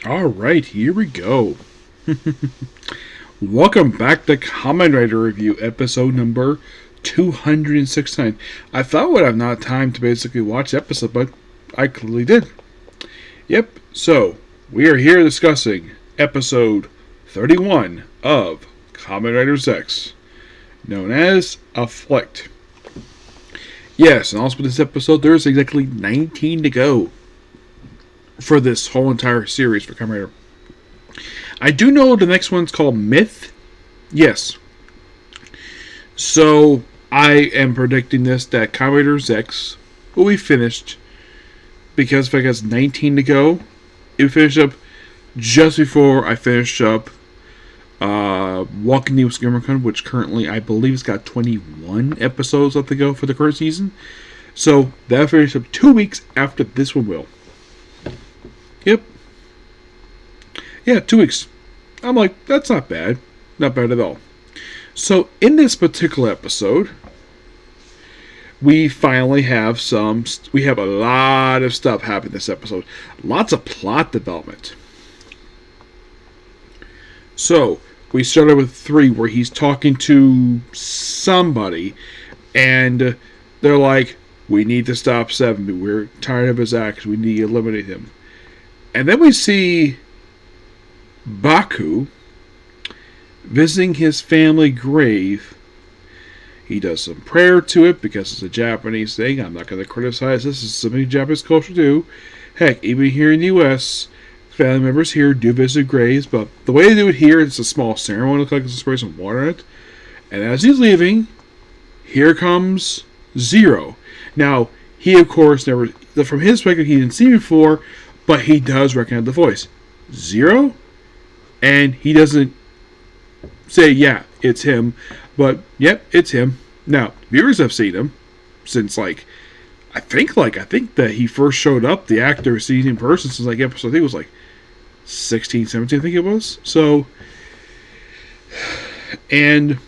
Alright, here we go. Welcome back to Kamen Rider Review, episode number 269. I thought I would have not time to basically watch the episode, but I clearly did. Yep, so we are here discussing episode 31 of Kamen Rider Zeztz, known as Afflict. Yes, and also for this episode, there's exactly 19 to go for this whole entire series for Kamen Rider. I do know the next one's called Myth. Yes. So, I am predicting that Kamen Rider Zeztz will be finished because if I guess 19 to go, it will finish up just before I finish up Walking the Skimmercon, which currently I believe has got 21 episodes left to go for the current season. So, that'll finish up 2 weeks after this one will. Yep. Yeah, 2 weeks. I'm like, that's not bad. Not bad at all. So, in this particular episode, we finally have we have a lot of stuff happening this episode. Lots of plot development. So, we started with 3 where he's talking to somebody, and they're like, we need to stop 7. We're tired of his actions. We need to eliminate him. And then we see Baku visiting his family grave. He does some prayer to it because it's a Japanese thing. I'm not going to criticize this. This is something Japanese culture do. Heck, even here in the U.S., family members here do visit graves, but the way they do it here, it's a small ceremony. It looks like it's spray some water in it. And as he's leaving, here comes Zero. Now, he of course never, from his perspective, he didn't see before, but he does recognize the voice. Zero? And he doesn't say, yeah, it's him. But, yep, it's him. Now, viewers have seen him since, I think that he first showed up, the actor seen in person since, episode, I think it was, 16, 17, I think it was. So, and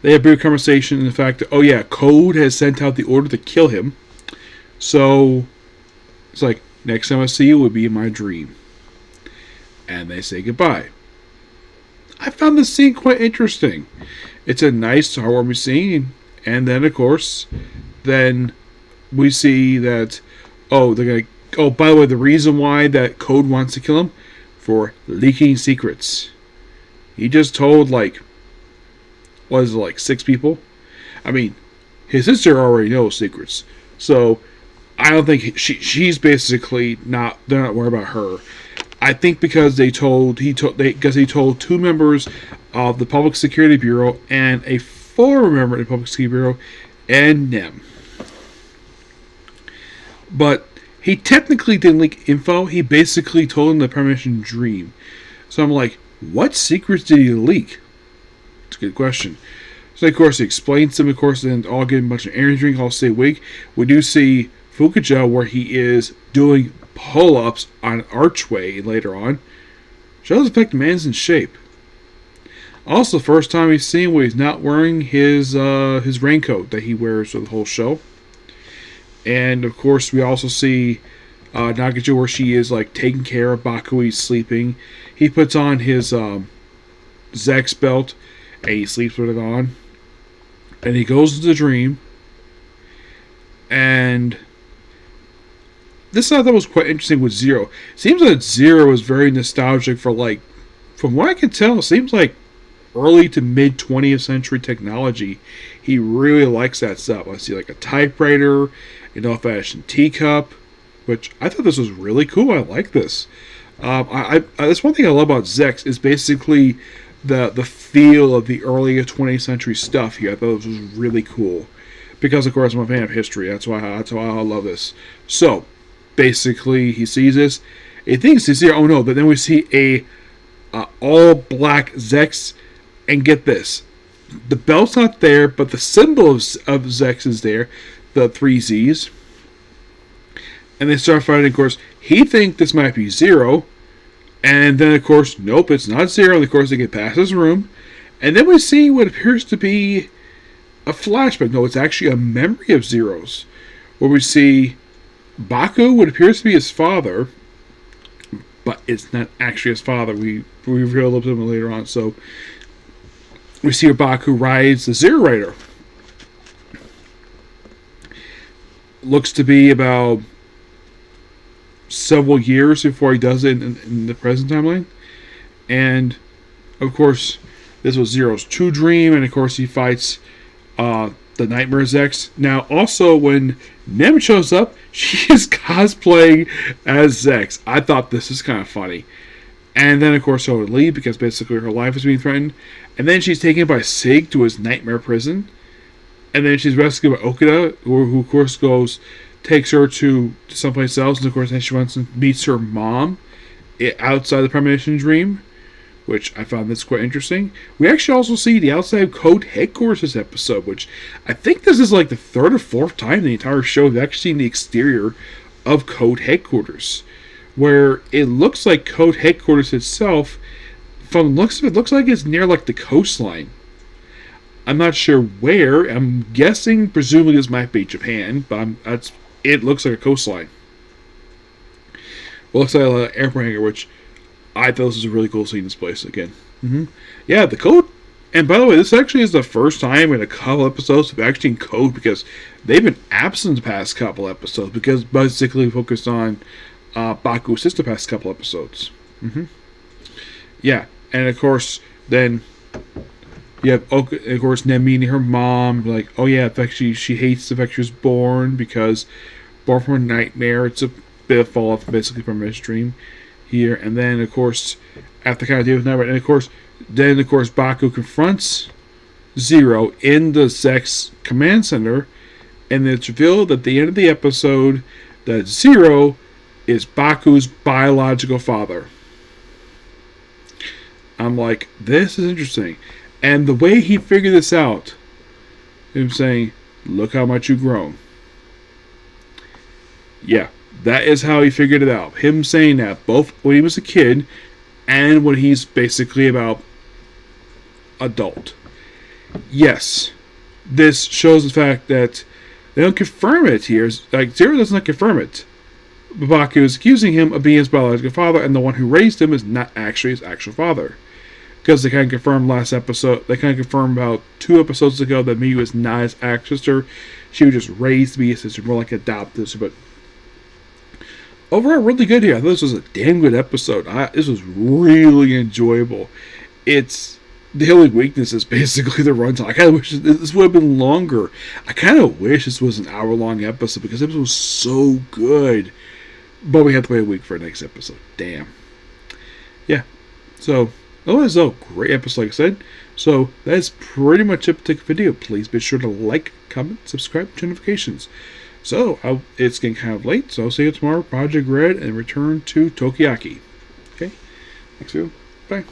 they have a brief conversation in the fact that, oh, yeah, Code has sent out the order to kill him. So, it's like, next time I see you will be in my dream. And they say goodbye. I found this scene quite interesting. It's a nice, heartwarming scene. And then, of course, then we see that, they're going to, by the way, the reason why that Code wants to kill him, for leaking secrets. He just told, 6 people? I mean, his sister already knows secrets. So, I don't think she's basically not, they're not worried about her. I think because he told 2 members of the Public Security Bureau and a former member of the Public Security Bureau and them. But he technically didn't leak info. He basically told them the premonition dream. So I'm like, what secrets did he leak? It's a good question. So of course he explains them, of course, and all get a bunch of energy drink, all stay awake. We do see Fukuja where he is doing pull-ups on an archway later on. Shows the fact the man's in shape. Also, first time we've seen where he's not wearing his raincoat that he wears for the whole show. And of course we also see Nagajo where she is taking care of Baku. He's sleeping. He puts on his Zeztz belt and he sleeps with it on. And he goes into the dream. And this I thought was quite interesting with Zero. Seems that Zero is very nostalgic for from what I can tell, it seems like early to mid 20th century technology. He really likes that stuff. I see a typewriter, an old-fashioned teacup, which I thought this was really cool. I like this. That's one thing I love about Zeztz is basically the feel of the early 20th century stuff here. I thought this was really cool because, of course, I'm a fan of history. That's why I love this. So, basically, he sees this. He thinks he's here. Oh no! But then we see a all-black Zeztz, and get this: the belt's not there, but the symbol of Zeztz is there, the 3 Z's. And they start fighting. Of course, he thinks this might be Zero, and then of course, nope, it's not Zero. And of course, they get past his room, and then we see what appears to be a flashback. No, it's actually a memory of Zero's, where we see Baku, what appears to be his father, but it's not actually his father. We reveal a little bit later on. So we see Baku rides the Zero Rider. Looks to be about several years before he does it in the present timeline. And, of course, this was Zero's true dream. And, of course, he fights the Nightmare Zeztz. Now, also, when Nem shows up, she is cosplaying as Zeztz. I thought this is kind of funny. And then, of course, so would leave because basically her life is being threatened. And then she's taken by Sig to his nightmare prison. And then she's rescued by Okada, who of course takes her to someplace else. And of course, then she runs and meets her mom outside the premonition dream, which I found this quite interesting. We actually also see the outside of Code headquarters this episode, which I think this is like the third or fourth time in the entire show we've actually seen the exterior of Code headquarters, where it looks like Code headquarters itself, from the looks of it, looks like it's near like the coastline. I'm not sure where. I'm guessing, presumably this might be Japan, but it looks like a coastline. Well, looks like an airport hangar, which I thought this was a really cool scene in this place again. Yeah, the Code. And by the way, this actually is the first time in a couple episodes we've actually seen Code, because they've been absent the past couple episodes, because basically focused on Baku Assist the past couple episodes. Yeah, and of course, then you have, of course, Nem meeting her mom, like, oh yeah, in fact, she hates the fact she was born, because born from a nightmare. It's a bit of fall off, basically, from his dream here. And then, of course, after kind of deal with nightmare, and of course, Baku confronts Zero in the Zeztz command center, and it's revealed at the end of the episode that Zero is Baku's biological father. I'm like, this is interesting. And the way he figured this out, him saying, look how much you've grown. Yeah, that is how he figured it out. Him saying that both when he was a kid and when he's basically about adult. Yes, this shows the fact that they don't confirm it here. Like, Zero does not confirm it. Baku is accusing him of being his biological father, and the one who raised him is not actually his actual father. Because they kind of confirmed last episode, they kind of confirmed about 2 episodes ago that Miyu is not his actual sister. She was just raised to be a sister, more like adopted sister. But overall, really good here. I thought this was a damn good episode. This was really enjoyable. It's the only weakness is basically the runtime. I kind of wish this would have been longer. I kind of wish this was an hour-long episode, because it was so good. But we have to wait a week for the next episode. Damn. Yeah. So, otherwise, though, great episode, like I said. So, that's pretty much it for the video. Please be sure to like, comment, subscribe, turn notifications. So, it's getting kind of late, so I'll see you tomorrow, Project Red, and return to Tokiyaki. Okay? Thanks, you. Bye.